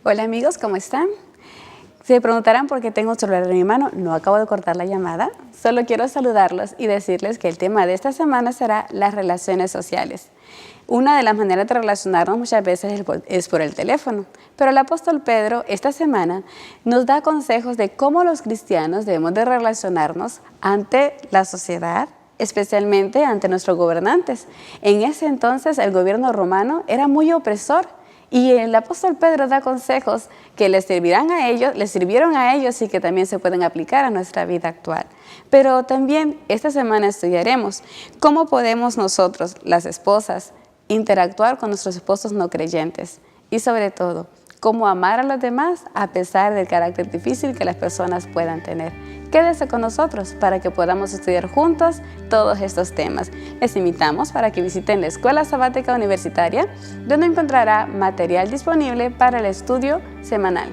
Hola amigos, ¿cómo están? Se preguntarán por qué tengo un celular en mi mano. No acabo de cortar la llamada. Solo quiero saludarlos y decirles que el tema de esta semana será las relaciones sociales. Una de las maneras de relacionarnos muchas veces es por el teléfono. Pero el apóstol Pedro esta semana nos da consejos de cómo los cristianos debemos de relacionarnos ante la sociedad, especialmente ante nuestros gobernantes. En ese entonces el gobierno romano era muy opresor. Y el apóstol Pedro da consejos que les sirvieron a ellos y que también se pueden aplicar a nuestra vida actual. Pero también esta semana estudiaremos cómo podemos nosotros, las esposas, interactuar con nuestros esposos no creyentes y sobre todo, cómo amar a los demás a pesar del carácter difícil que las personas puedan tener. Quédese con nosotros para que podamos estudiar juntos todos estos temas. Les invitamos para que visiten la Escuela Sabática Universitaria, donde encontrará material disponible para el estudio semanal.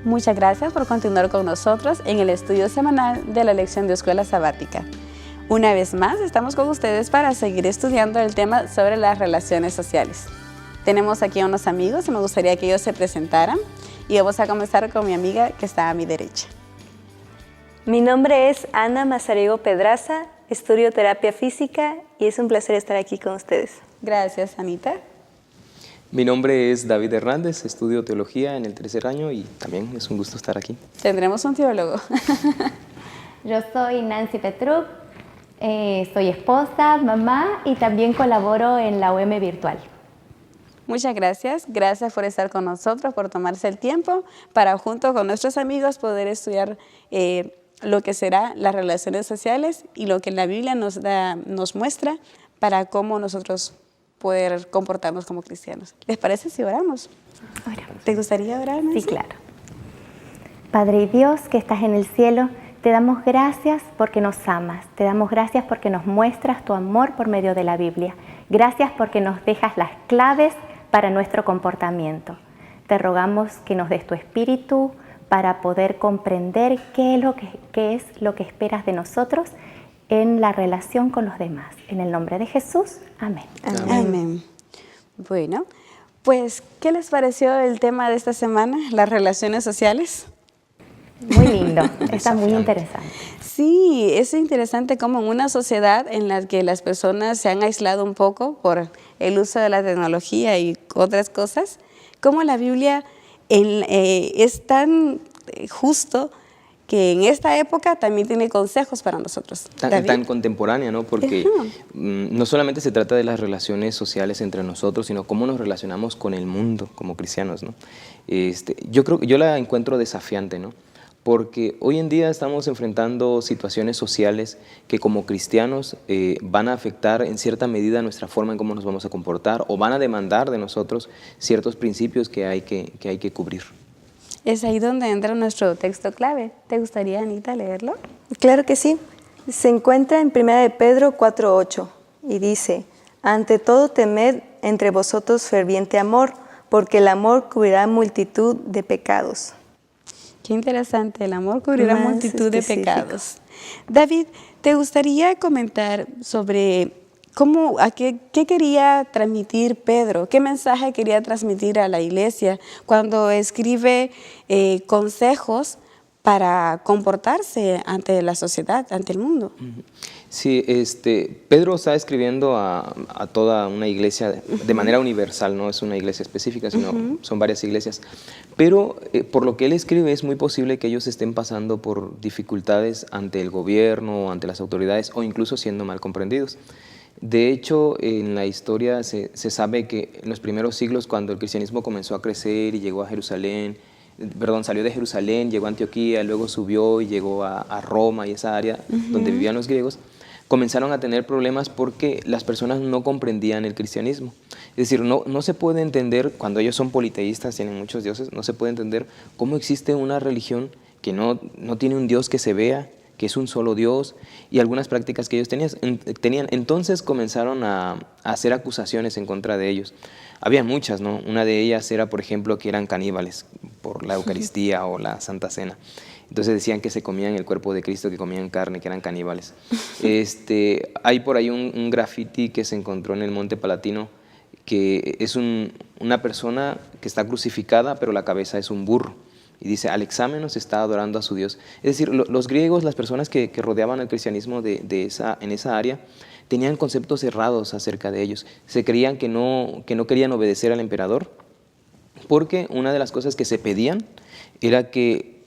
Muchas gracias por continuar con nosotros en el estudio semanal de la lección de Escuela Sabática. Una vez más, estamos con ustedes para seguir estudiando el tema sobre las relaciones sociales. Tenemos aquí a unos amigos y me gustaría que ellos se presentaran. Y vamos a comenzar con mi amiga que está a mi derecha. Mi nombre es Ana Mazariego Pedraza, estudio terapia física y es un placer estar aquí con ustedes. Gracias, Anita. Mi nombre es David Hernández, estudio teología en el 3er año y también es un gusto estar aquí. Tendremos un teólogo. Yo soy Nancy Petruc, soy esposa, mamá y también colaboro en la UM Virtual. Muchas gracias. Gracias por estar con nosotros, por tomarse el tiempo para junto con nuestros amigos poder estudiar lo que será las relaciones sociales y lo que la Biblia nos muestra para cómo nosotros poder comportarnos como cristianos. ¿Les parece si oramos? Oramos. ¿Te gustaría orar, Nancy? Sí, claro. Padre y Dios que estás en el cielo, te damos gracias porque nos amas. Te damos gracias porque nos muestras tu amor por medio de la Biblia. Gracias porque nos dejas las claves para nuestro comportamiento. Te rogamos que nos des tu espíritu para poder comprender qué es lo que esperas de nosotros en la relación con los demás. En el nombre de Jesús, amén. Amén. Bueno, pues, ¿qué les pareció el tema de esta semana, las relaciones sociales? Muy lindo, está muy interesante. Sí, es interesante cómo en una sociedad en la que las personas se han aislado un poco por el uso de la tecnología y otras cosas, cómo la Biblia es tan justo que en esta época también tiene consejos para nosotros. Tan contemporánea, ¿no? Porque no solamente se trata de las relaciones sociales entre nosotros, sino cómo nos relacionamos con el mundo como cristianos, ¿no? Yo la encuentro desafiante, ¿no? Porque hoy en día estamos enfrentando situaciones sociales que como cristianos van a afectar en cierta medida nuestra forma en cómo nos vamos a comportar o van a demandar de nosotros ciertos principios que hay que cubrir. Es ahí donde entra nuestro texto clave. ¿Te gustaría, Anita, leerlo? Claro que sí. Se encuentra en 1 de Pedro 4:8 y dice: ante todo temed entre vosotros ferviente amor, porque el amor cubrirá multitud de pecados. Qué interesante, el amor cubrirá multitud de pecados. David, ¿te gustaría comentar sobre qué quería transmitir Pedro? ¿Qué mensaje quería transmitir a la iglesia cuando escribe consejos para comportarse ante la sociedad, ante el mundo? Sí, Pedro está escribiendo a toda una iglesia de manera universal, no es una iglesia específica, sino son varias iglesias. Pero por lo que él escribe es muy posible que ellos estén pasando por dificultades ante el gobierno, ante las autoridades o incluso siendo mal comprendidos. De hecho, en la historia se sabe que en los primeros siglos, cuando el cristianismo comenzó a crecer y llegó a salió de Jerusalén, llegó a Antioquía, luego subió y llegó a Roma y esa área donde vivían los griegos, comenzaron a tener problemas porque las personas no comprendían el cristianismo. Es decir, no se puede entender, cuando ellos son politeístas, tienen muchos dioses, no se puede entender cómo existe una religión que no tiene un Dios que se vea, que es un solo Dios, y algunas prácticas que ellos tenían. Entonces comenzaron a hacer acusaciones en contra de ellos. Había muchas, ¿no? Una de ellas era, por ejemplo, que eran caníbales por la Eucaristía o la Santa Cena. Entonces decían que se comían el cuerpo de Cristo, que comían carne, que eran caníbales. Hay por ahí un graffiti que se encontró en el Monte Palatino, que es una persona que está crucificada, pero la cabeza es un burro. Y dice, Alexámenos está adorando a su Dios. Es decir, los griegos, las personas que rodeaban el cristianismo en esa área, tenían conceptos errados acerca de ellos. Se creían que no querían obedecer al emperador, porque una de las cosas que se pedían era que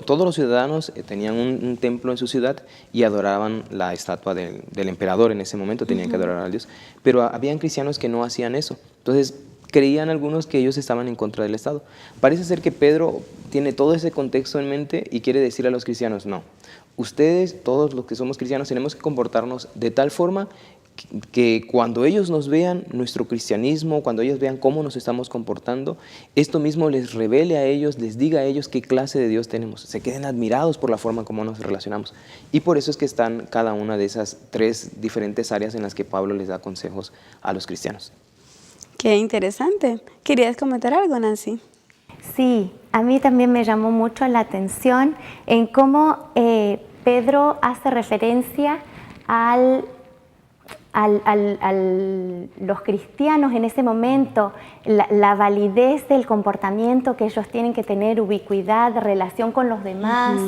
todos los ciudadanos tenían un templo en su ciudad y adoraban la estatua del emperador en ese momento, tenían que adorar a Dios. Pero habían cristianos que no hacían eso. Entonces, creían algunos que ellos estaban en contra del Estado. Parece ser que Pedro tiene todo ese contexto en mente y quiere decir a los cristianos, no, ustedes, todos los que somos cristianos, tenemos que comportarnos de tal forma que cuando ellos nos vean nuestro cristianismo, cuando ellos vean cómo nos estamos comportando, esto mismo les revele a ellos, les diga a ellos qué clase de Dios tenemos, se queden admirados por la forma como nos relacionamos. Y por eso es que están cada una de esas 3 diferentes áreas en las que Pablo les da consejos a los cristianos. Qué interesante. ¿Querías comentar algo, Nancy? Sí, a mí también me llamó mucho la atención en cómo Pedro hace referencia a los cristianos en ese momento, la validez del comportamiento que ellos tienen que tener, ubicuidad, relación con los demás,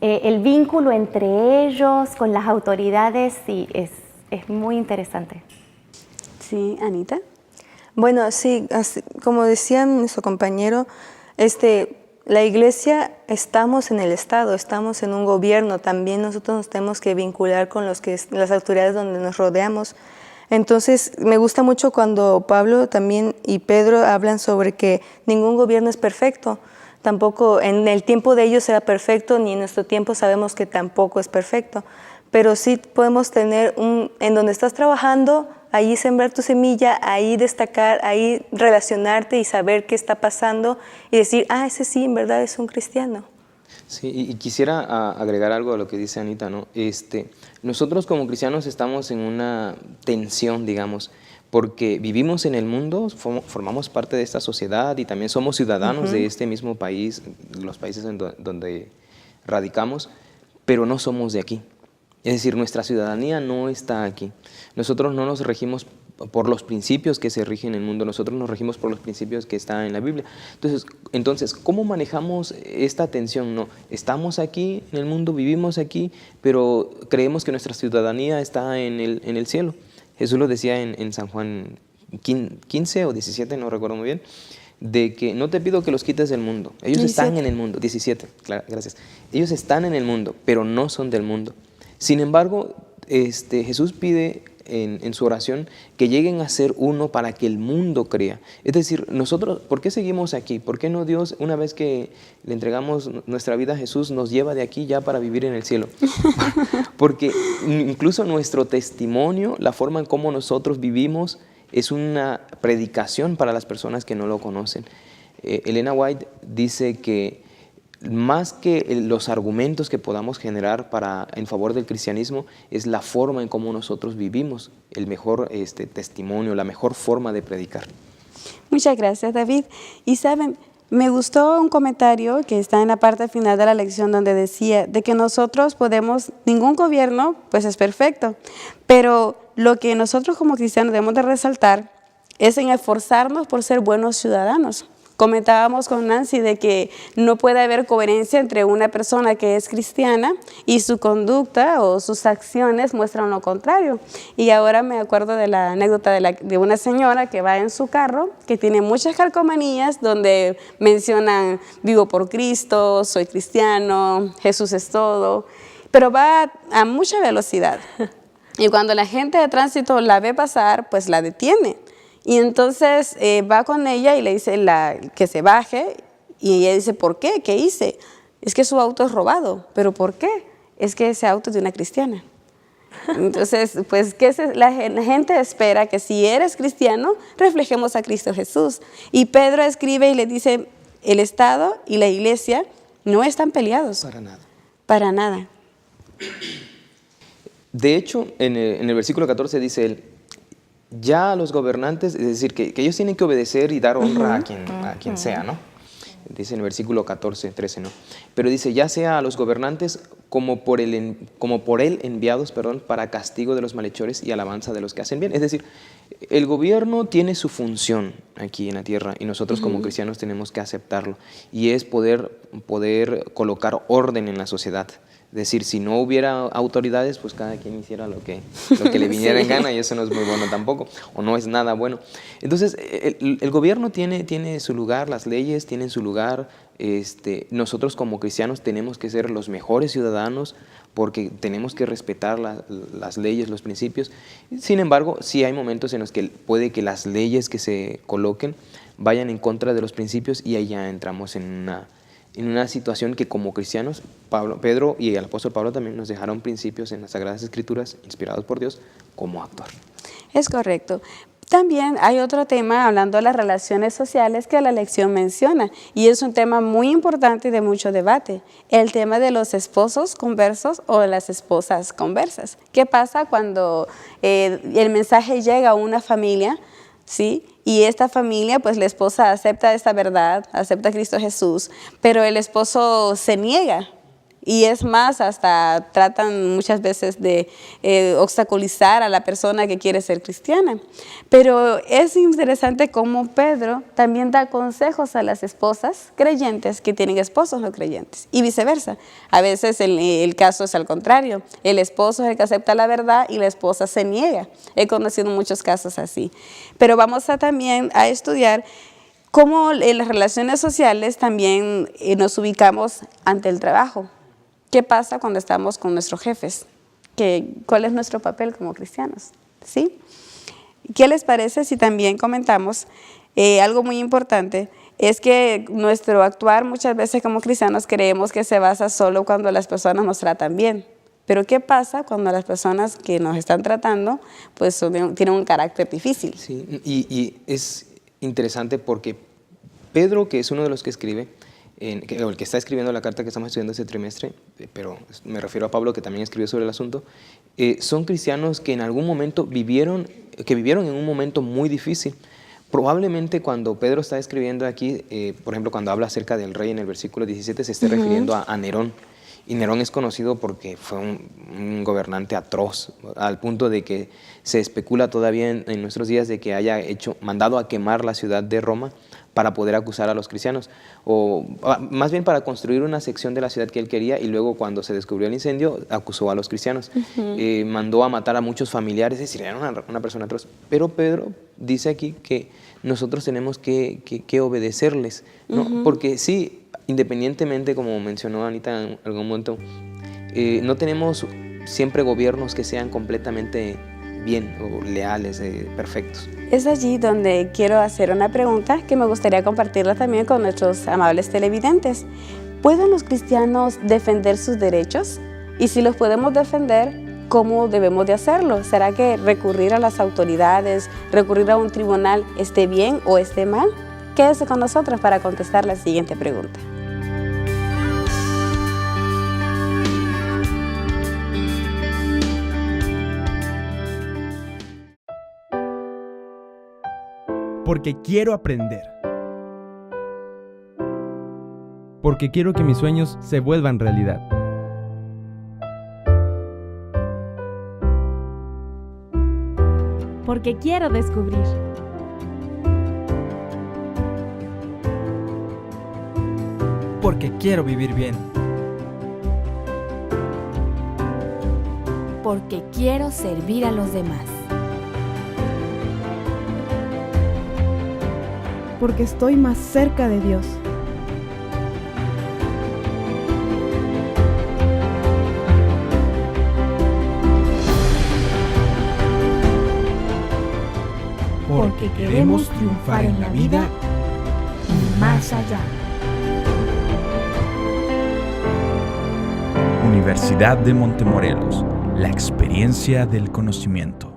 el vínculo entre ellos, con las autoridades, sí, es muy interesante. Sí, Anita. Bueno, sí, como decía nuestro compañero, la iglesia, estamos en el Estado, estamos en un gobierno, también nosotros nos tenemos que vincular con las autoridades donde nos rodeamos. Entonces, me gusta mucho cuando Pablo también y Pedro hablan sobre que ningún gobierno es perfecto, tampoco en el tiempo de ellos era perfecto, ni en nuestro tiempo sabemos que tampoco es perfecto, pero sí podemos tener en donde estás trabajando, ahí sembrar tu semilla, ahí destacar, ahí relacionarte y saber qué está pasando y decir, ese sí, en verdad es un cristiano. Sí, y quisiera agregar algo a lo que dice Anita, ¿no? Nosotros como cristianos estamos en una tensión, digamos, porque vivimos en el mundo, formamos parte de esta sociedad y también somos ciudadanos de este mismo país, los países donde radicamos, pero no somos de aquí. Es decir, nuestra ciudadanía no está aquí. Nosotros no nos regimos por los principios que se rigen en el mundo, nosotros nos regimos por los principios que están en la Biblia. Entonces, ¿cómo manejamos esta tensión? No, estamos aquí en el mundo, vivimos aquí, pero creemos que nuestra ciudadanía está en el cielo. Jesús lo decía en San Juan 15 o 17, no recuerdo muy bien, de que no te pido que los quites del mundo. Ellos 17. Están en el mundo. 17, claro, gracias. Ellos están en el mundo, pero no son del mundo. Sin embargo, Jesús pide en su oración que lleguen a ser uno para que el mundo crea. Es decir, nosotros, ¿por qué seguimos aquí? ¿Por qué no Dios, una vez que le entregamos nuestra vida a Jesús, nos lleva de aquí ya para vivir en el cielo? Porque incluso nuestro testimonio, la forma en cómo nosotros vivimos, es una predicación para las personas que no lo conocen. Elena White dice que más que los argumentos que podamos generar en favor del cristianismo, es la forma en cómo nosotros vivimos, el mejor testimonio, la mejor forma de predicar. Muchas gracias, David. Y saben, me gustó un comentario que está en la parte final de la lección donde decía de que nosotros ningún gobierno pues es perfecto, pero lo que nosotros como cristianos debemos de resaltar es en esforzarnos por ser buenos ciudadanos. Comentábamos con Nancy de que no puede haber coherencia entre una persona que es cristiana y su conducta o sus acciones muestran lo contrario. Y ahora me acuerdo de la anécdota de una señora que va en su carro, que tiene muchas calcomanías donde mencionan vivo por Cristo, soy cristiano, Jesús es todo, pero va a mucha velocidad. Y cuando la gente de tránsito la ve pasar, pues la detiene. Y entonces va con ella y le dice que se baje y ella dice, ¿por qué? ¿Qué hice? Es que su auto es robado. ¿Pero por qué? Es que ese auto es de una cristiana. Entonces, pues la gente espera que si eres cristiano, reflejemos a Cristo Jesús. Y Pedro escribe y le dice, el Estado y la Iglesia no están peleados. Para nada. Para nada. De hecho, en el versículo 14 dice él, ya a los gobernantes, es decir, que ellos tienen que obedecer y dar honra a quien sea, ¿no? Dice en el versículo 14, 13, ¿no? Pero dice, ya sea a los gobernantes como por él enviados, para castigo de los malhechores y alabanza de los que hacen bien. Es decir, el gobierno tiene su función aquí en la tierra y nosotros como cristianos tenemos que aceptarlo. Y es poder colocar orden en la sociedad. Es decir, si no hubiera autoridades, pues cada quien hiciera lo que le viniera en gana, y eso no es muy bueno tampoco, o no es nada bueno. Entonces, el gobierno tiene su lugar, las leyes tienen su lugar. Nosotros como cristianos tenemos que ser los mejores ciudadanos porque tenemos que respetar las leyes, los principios. Sin embargo, sí hay momentos en los que puede que las leyes que se coloquen vayan en contra de los principios y ahí ya entramos en una situación que como cristianos, Pedro y el apóstol Pablo también nos dejaron principios en las Sagradas Escrituras, inspirados por Dios, cómo actuar. Es correcto. También hay otro tema, hablando de las relaciones sociales, que la lección menciona, y es un tema muy importante y de mucho debate, el tema de los esposos conversos o de las esposas conversas. ¿Qué pasa cuando el mensaje llega a una familia, ¿sí? Y esta familia, pues la esposa acepta esta verdad, acepta a Cristo Jesús, pero el esposo se niega? Y es más, hasta tratan muchas veces de obstaculizar a la persona que quiere ser cristiana. Pero es interesante cómo Pedro también da consejos a las esposas creyentes que tienen esposos no creyentes y viceversa. A veces el caso es al contrario. El esposo es el que acepta la verdad y la esposa se niega. He conocido muchos casos así. Pero vamos también a estudiar cómo en las relaciones sociales también nos ubicamos ante el trabajo. ¿Qué pasa cuando estamos con nuestros jefes? ¿Cuál es nuestro papel como cristianos? ¿Sí? ¿Qué les parece si también comentamos algo muy importante? Es que nuestro actuar muchas veces como cristianos creemos que se basa solo cuando las personas nos tratan bien. Pero ¿qué pasa cuando las personas que nos están tratando pues tienen un carácter difícil? Sí, y es interesante porque Pedro, que es uno de los que escribe, el que está escribiendo la carta que estamos estudiando este trimestre, pero me refiero a Pablo, que también escribió sobre el asunto, son cristianos que en algún momento vivieron en un momento muy difícil. Probablemente cuando Pedro está escribiendo aquí, por ejemplo, cuando habla acerca del rey en el versículo 17, se esté refiriendo a Nerón. Y Nerón es conocido porque fue un gobernante atroz, al punto de que se especula todavía en nuestros días de que haya mandado a quemar la ciudad de Roma para poder acusar a los cristianos, o más bien para construir una sección de la ciudad que él quería, y luego cuando se descubrió el incendio acusó a los cristianos. Mandó a matar a muchos familiares, es decir, era una persona atroz. Pero Pedro dice aquí que nosotros tenemos que obedecerles, ¿no? Porque sí, independientemente, como mencionó Anita en algún momento, no tenemos siempre gobiernos que sean completamente bien o leales, perfectos. Es allí donde quiero hacer una pregunta que me gustaría compartirla también con nuestros amables televidentes. ¿Pueden los cristianos defender sus derechos? Y si los podemos defender, ¿cómo debemos de hacerlo? ¿Será que recurrir a las autoridades, recurrir a un tribunal esté bien o esté mal? Quédese con nosotros para contestar la siguiente pregunta. Porque quiero aprender. Porque quiero que mis sueños se vuelvan realidad. Porque quiero descubrir. Porque quiero vivir bien. Porque quiero servir a los demás. Porque estoy más cerca de Dios. Porque queremos triunfar en la vida y más allá. Universidad de Montemorelos, la experiencia del conocimiento.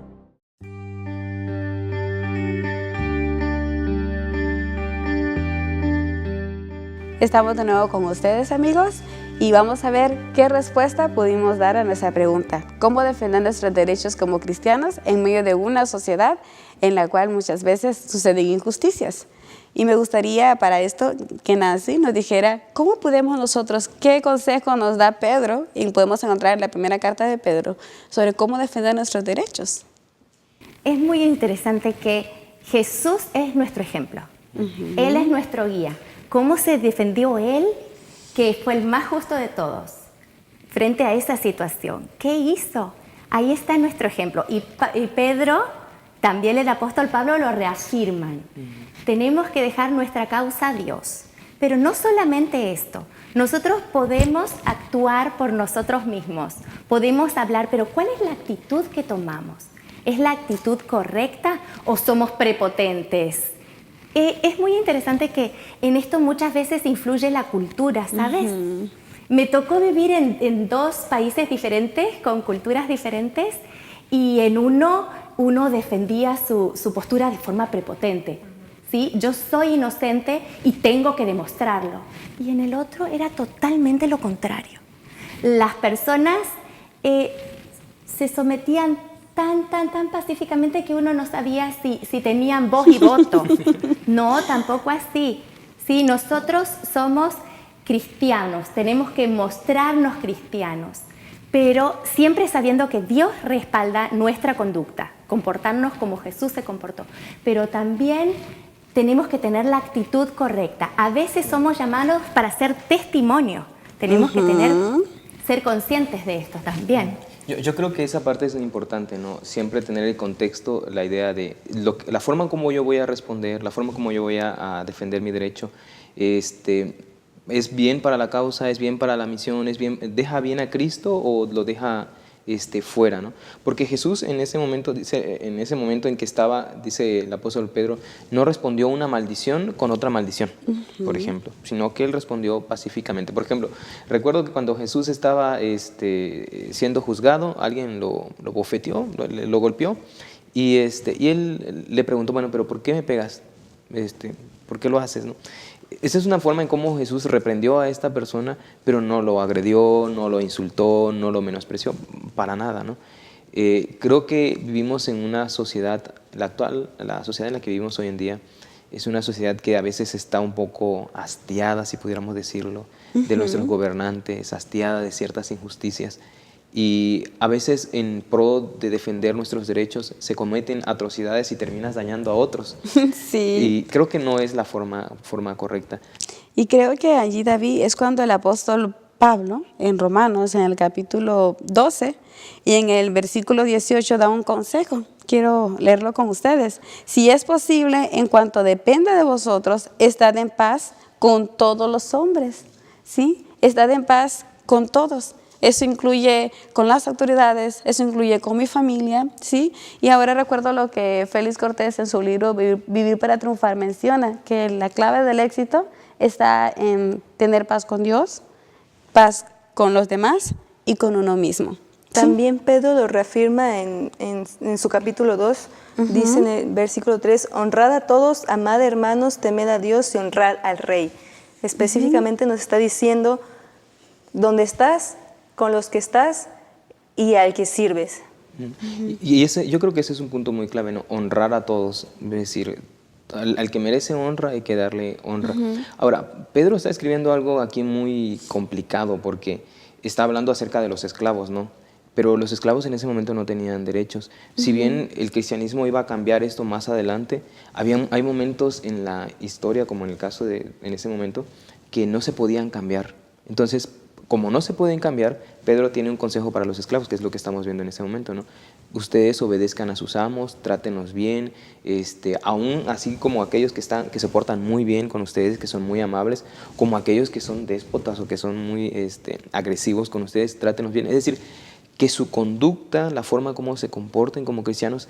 Estamos de nuevo con ustedes, amigos, Y vamos a ver qué respuesta pudimos dar a nuestra pregunta. ¿Cómo defender nuestros derechos como cristianos en medio de una sociedad en la cual muchas veces suceden injusticias? Y me gustaría para esto que Nancy nos dijera cómo podemos nosotros, qué consejo nos da Pedro, y podemos encontrar en la primera carta de Pedro, sobre cómo defender nuestros derechos. Es muy interesante que Jesús es nuestro ejemplo. Él es nuestro guía. ¿Cómo se defendió Él, que fue el más justo de todos, frente a esa situación? ¿Qué hizo? Ahí está nuestro ejemplo. Y Pedro, también el apóstol Pablo lo reafirman. Tenemos que dejar nuestra causa a Dios. Pero no solamente esto. Nosotros podemos actuar por nosotros mismos. Podemos hablar, pero ¿cuál es la actitud que tomamos? ¿Es la actitud correcta o somos prepotentes? Es muy interesante que en esto muchas veces influye la cultura, ¿sabes? Me tocó vivir en 2 países diferentes, con culturas diferentes, y en uno defendía su postura de forma prepotente. ¿Sí? Yo soy inocente y tengo que demostrarlo. Y en el otro era totalmente lo contrario. Las personas se sometían tan pacíficamente que uno no sabía si tenían voz y voto. No, tampoco así. Sí, nosotros somos cristianos, tenemos que mostrarnos cristianos, pero siempre sabiendo que Dios respalda nuestra conducta, comportarnos como Jesús se comportó, pero también tenemos que tener la actitud correcta. A veces somos llamados para ser testimonio, tenemos que ser conscientes de esto también. Yo creo que esa parte es importante, ¿no? Siempre tener el contexto, la idea de la forma como yo voy a responder, la forma como yo voy a defender mi derecho, ¿es bien para la causa, es bien para la misión, deja bien a Cristo o lo deja fuera, ¿no? Porque Jesús en ese momento en que estaba, dice el apóstol Pedro, no respondió una maldición con otra maldición, por ejemplo, sino que él respondió pacíficamente. Por ejemplo, recuerdo que cuando Jesús estaba siendo juzgado, alguien lo bofeteó, lo golpeó, y él le preguntó, bueno, pero ¿por qué me pegas? ¿Por qué lo haces, no? Esa es una forma en cómo Jesús reprendió a esta persona, pero no lo agredió, no lo insultó, no lo menospreció, para nada, ¿no? Creo que vivimos en una sociedad, la sociedad en la que vivimos hoy en día, es una sociedad que a veces está un poco hastiada, si pudiéramos decirlo, de nuestros gobernantes, hastiada de ciertas injusticias. Y a veces en pro de defender nuestros derechos se cometen atrocidades y terminas dañando a otros. Sí. Y creo que no es la forma correcta. Y creo que allí, David, es cuando el apóstol Pablo, en Romanos, en el capítulo 12 y en el versículo 18, da un consejo. Quiero leerlo con ustedes. Si es posible, en cuanto dependa de vosotros, estad en paz con todos los hombres. ¿Sí? Estad en paz con todos. Eso incluye con las autoridades, eso incluye con mi familia, ¿sí? Y ahora recuerdo lo que Félix Cortés en su libro Vivir para Triunfar menciona, que la clave del éxito está en tener paz con Dios, paz con los demás y con uno mismo. También Pedro lo reafirma en su capítulo 2, dice en el versículo 3, honrad a todos, amad hermanos, temed a Dios y honrad al Rey. Específicamente nos está diciendo dónde estás, con los que estás y al que sirves. Y yo creo que ese es un punto muy clave, ¿no? Honrar a todos, es decir, al que merece honra hay que darle honra. Ahora, Pedro está escribiendo algo aquí muy complicado porque está hablando acerca de los esclavos, ¿no? Pero los esclavos en ese momento no tenían derechos. Si bien el cristianismo iba a cambiar esto más adelante, hay momentos en la historia, como en el caso en ese momento, que no se podían cambiar. Entonces, como no se pueden cambiar, Pedro tiene un consejo para los esclavos, que es lo que estamos viendo en este momento, ¿no? Ustedes obedezcan a sus amos, trátenos bien, aún así como aquellos que se portan muy bien con ustedes, que son muy amables, como aquellos que son déspotas o que son muy agresivos con ustedes, trátenos bien. Es decir, que su conducta, la forma como se comporten como cristianos,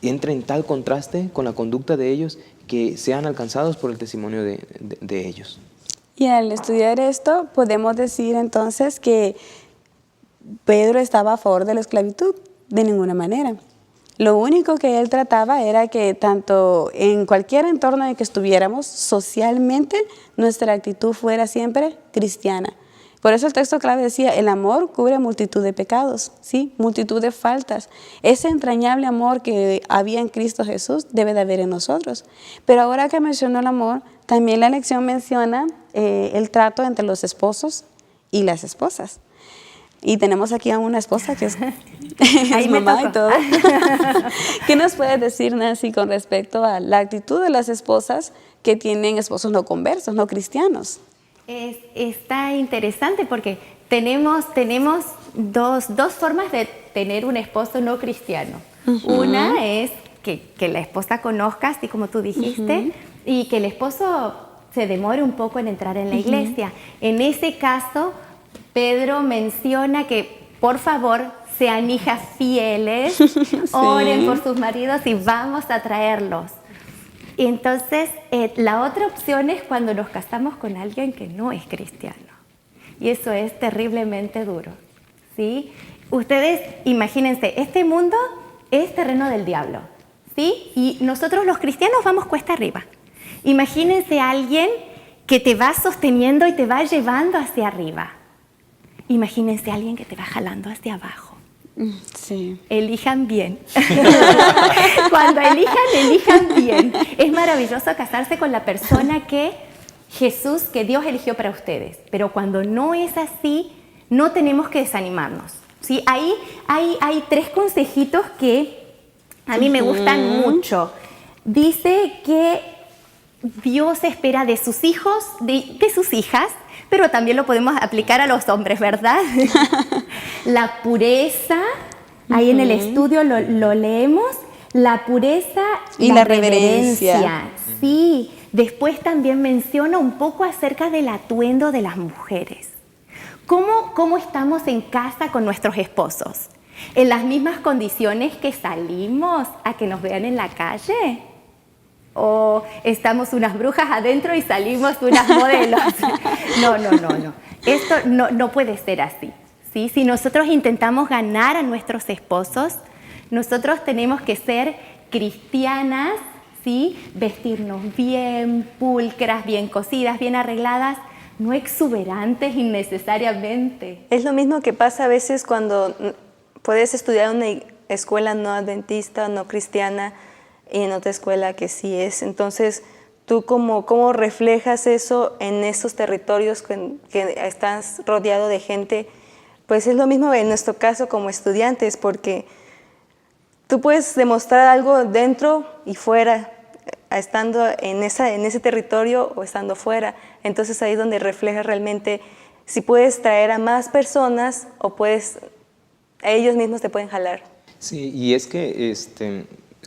entre en tal contraste con la conducta de ellos que sean alcanzados por el testimonio de ellos. Y al estudiar esto, podemos decir entonces que Pedro estaba a favor de la esclavitud, de ninguna manera. Lo único que él trataba era que tanto en cualquier entorno en el que estuviéramos, socialmente, nuestra actitud fuera siempre cristiana. Por eso el texto clave decía, el amor cubre multitud de pecados, ¿sí? Multitud de faltas. Ese entrañable amor que había en Cristo Jesús debe de haber en nosotros. Pero ahora que mencionó el amor, también la lección menciona el trato entre los esposos y las esposas. Y tenemos aquí a una esposa que es, es mamá y todo. ¿Qué nos puedes decir, Nancy, con respecto a la actitud de las esposas que tienen esposos no conversos, no cristianos? Está interesante porque tenemos dos formas de tener un esposo no cristiano. Una es que la esposa conozca, así como tú dijiste, y que el esposo se demore un poco en entrar en la iglesia. En ese caso, Pedro menciona que, por favor, sean hijas fieles, oren por sus maridos y vamos a traerlos. Y entonces, la otra opción es cuando nos casamos con alguien que no es cristiano. Y eso es terriblemente duro, ¿sí? Ustedes, imagínense, este mundo es terreno del diablo, ¿sí? Y nosotros los cristianos vamos cuesta arriba. Imagínense a alguien que te va sosteniendo y te va llevando hacia arriba. Imagínense a alguien que te va jalando hacia abajo. Sí. Elijan bien. Cuando elijan bien. Es maravilloso casarse con la persona que Dios eligió para ustedes. Pero cuando no es así, no tenemos que desanimarnos, ¿sí? Ahí hay 3 consejitos que a mí me gustan mucho. Dice que Dios espera de sus hijos, de sus hijas, pero también lo podemos aplicar a los hombres, ¿verdad? La pureza, ahí en el estudio lo leemos, la pureza y la reverencia. Sí, después también menciona un poco acerca del atuendo de las mujeres. ¿Cómo estamos en casa con nuestros esposos? ¿En las mismas condiciones que salimos a que nos vean en la calle? ¿O estamos unas brujas adentro y salimos unas modelos? No. Esto no puede ser así, ¿sí? Si nosotros intentamos ganar a nuestros esposos, nosotros tenemos que ser cristianas, ¿sí? Vestirnos bien, pulcras, bien cosidas, bien arregladas, no exuberantes innecesariamente. Es lo mismo que pasa a veces cuando puedes estudiar en una escuela no adventista, no cristiana, y en otra escuela que sí es. Entonces, ¿tú cómo reflejas eso en esos territorios que estás rodeado de gente? Pues es lo mismo en nuestro caso como estudiantes, porque tú puedes demostrar algo dentro y fuera, estando en ese territorio o estando fuera. Entonces ahí es donde reflejas realmente si puedes traer a más personas o ellos mismos te pueden jalar. Sí, y es que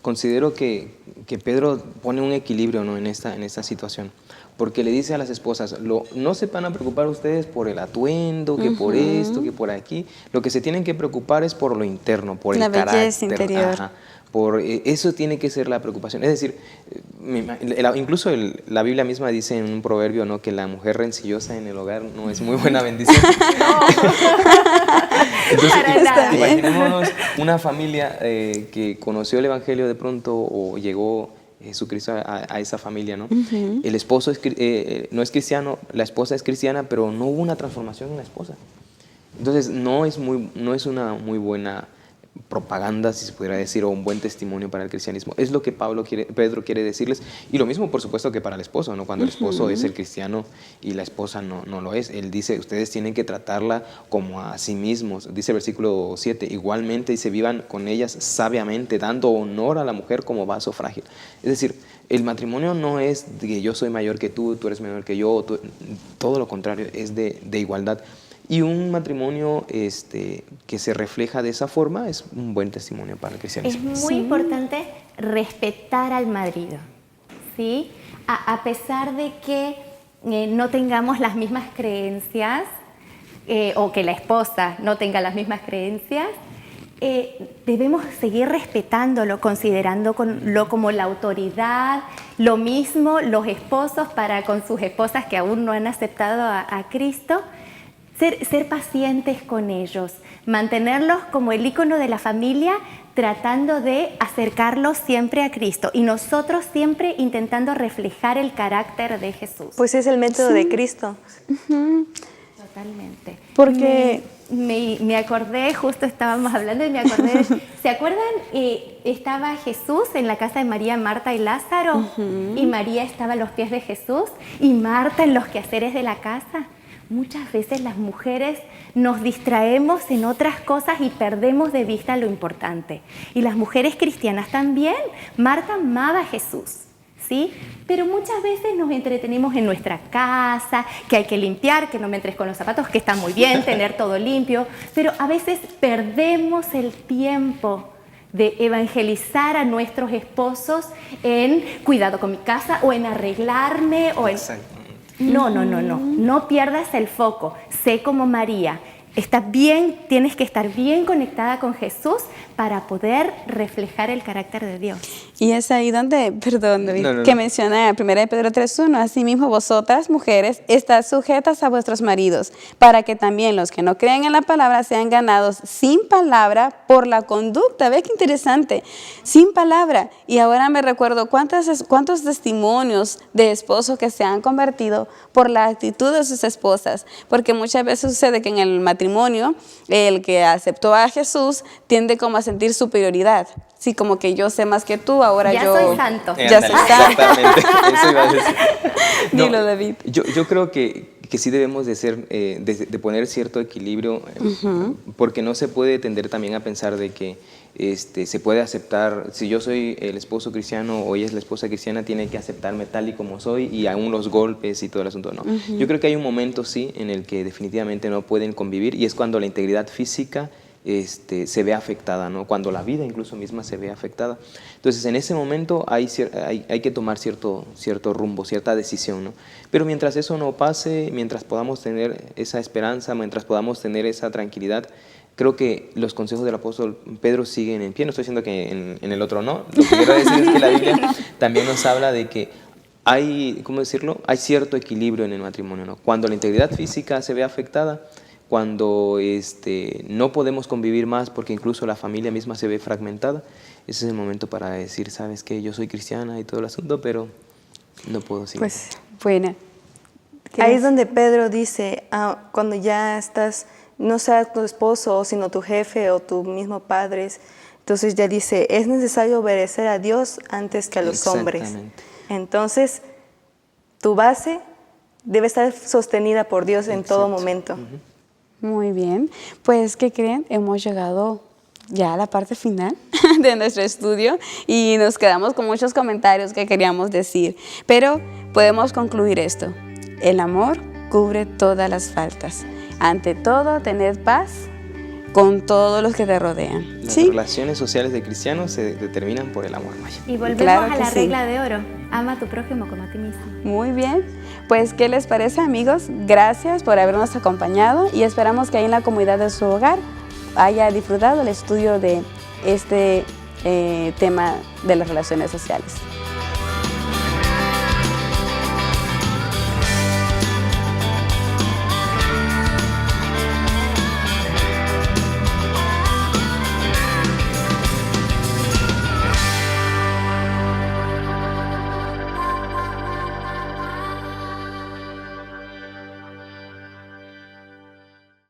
considero que Pedro pone un equilibrio, ¿no? en esta situación, porque le dice a las esposas, no se van a preocupar ustedes por el atuendo, que por esto, que por aquí, lo que se tienen que preocupar es por lo interno, por el carácter. La belleza interior. Por eso tiene que ser la preocupación. Es decir, incluso la Biblia misma dice en un proverbio, ¿no? que la mujer rencillosa en el hogar no es muy buena bendición. Entonces, imaginémonos una familia que conoció el Evangelio de pronto o llegó Jesucristo a esa familia, ¿no? El esposo no es cristiano, la esposa es cristiana, pero no hubo una transformación en la esposa. Entonces no es una muy buena propaganda, si se pudiera decir, o un buen testimonio para el cristianismo. Es lo que Pedro quiere decirles, y lo mismo por supuesto que para el esposo, ¿no? Cuando el esposo es el cristiano y la esposa no lo es, él dice, ustedes tienen que tratarla como a sí mismos, dice el versículo 7, igualmente dice, vivan con ellas sabiamente, dando honor a la mujer como vaso frágil. Es decir, el matrimonio no es de que yo soy mayor que tú eres menor que yo, todo lo contrario, es de igualdad. Y un matrimonio que se refleja de esa forma es un buen testimonio para el cristianismo. Es muy importante respetar al marido, ¿sí? A pesar de que no tengamos las mismas creencias o que la esposa no tenga las mismas creencias, debemos seguir respetándolo, considerándolo como la autoridad. Lo mismo los esposos para con sus esposas que aún no han aceptado a Cristo. Ser pacientes con ellos, mantenerlos como el ícono de la familia, tratando de acercarlos siempre a Cristo y nosotros siempre intentando reflejar el carácter de Jesús. Pues es el método de Cristo. Totalmente. Porque me acordé, justo estábamos hablando y me acordé, ¿se acuerdan? Estaba Jesús en la casa de María, Marta y Lázaro, y María estaba a los pies de Jesús y Marta en los quehaceres de la casa. Muchas veces las mujeres nos distraemos en otras cosas y perdemos de vista lo importante. Y las mujeres cristianas también. Marta amaba a Jesús, ¿sí? Pero muchas veces nos entretenemos en nuestra casa, que hay que limpiar, que no me entres con los zapatos, que está muy bien tener todo limpio, pero a veces perdemos el tiempo de evangelizar a nuestros esposos en cuidado con mi casa o en arreglarme o en... No pierdas el foco, sé como María. Estás bien, tienes que estar bien conectada con Jesús para poder reflejar el carácter de Dios. Y es ahí donde, perdón, David, que menciona 1 Pedro 3:1, asimismo vosotras, mujeres, estad sujetas a vuestros maridos, para que también los que no creen en la palabra sean ganados sin palabra por la conducta. Ve qué interesante, sin palabra. Y ahora me recuerdo cuántos testimonios de esposos que se han convertido por la actitud de sus esposas, porque muchas veces sucede que en el matrimonio, el que aceptó a Jesús tiende como a sentir superioridad. Sí, como que yo sé más que tú, ahora ya yo... soy santo. Ya soy santo. Exactamente, eso iba a decir. No, Dilo, David. Yo creo que sí debemos de ser, de poner cierto equilibrio, porque no se puede tender también a pensar de que se puede aceptar, si yo soy el esposo cristiano o ella es la esposa cristiana, tiene que aceptarme tal y como soy y aún los golpes y todo el asunto, no. Yo creo que hay un momento, sí, en el que definitivamente no pueden convivir y es cuando la integridad física se ve afectada, ¿no? Cuando la vida incluso misma se ve afectada. Entonces, en ese momento hay que tomar cierto rumbo, cierta decisión, ¿no? Pero mientras eso no pase, mientras podamos tener esa esperanza, mientras podamos tener esa tranquilidad, creo que los consejos del apóstol Pedro siguen en pie. No estoy diciendo que en el otro no. Lo que quiero decir es que la Biblia también nos habla de que hay, ¿cómo decirlo? Hay cierto equilibrio en el matrimonio, ¿no? Cuando la integridad física se ve afectada, cuando no podemos convivir más porque incluso la familia misma se ve fragmentada, ese es el momento para decir, ¿sabes qué? Yo soy cristiana y todo el asunto, pero no puedo seguir. Pues, buena. Ahí es donde Pedro dice, cuando ya estás, no sea tu esposo, sino tu jefe o tu mismo padre, entonces ya dice, es necesario obedecer a Dios antes que a los hombres. Entonces, tu base debe estar sostenida por Dios en todo momento. Muy bien, pues ¿qué creen? Hemos llegado ya a la parte final de nuestro estudio y nos quedamos con muchos comentarios que queríamos decir, pero podemos concluir esto: el amor cubre todas las faltas. Ante todo, tened paz con todos los que te rodean. Las relaciones sociales de cristianos se determinan por el amor. Y volvemos a la regla de oro: ama a tu prójimo como a ti mismo. Muy bien, pues ¿qué les parece, amigos? Gracias por habernos acompañado y esperamos que ahí en la comunidad de su hogar haya disfrutado el estudio de este tema de las relaciones sociales.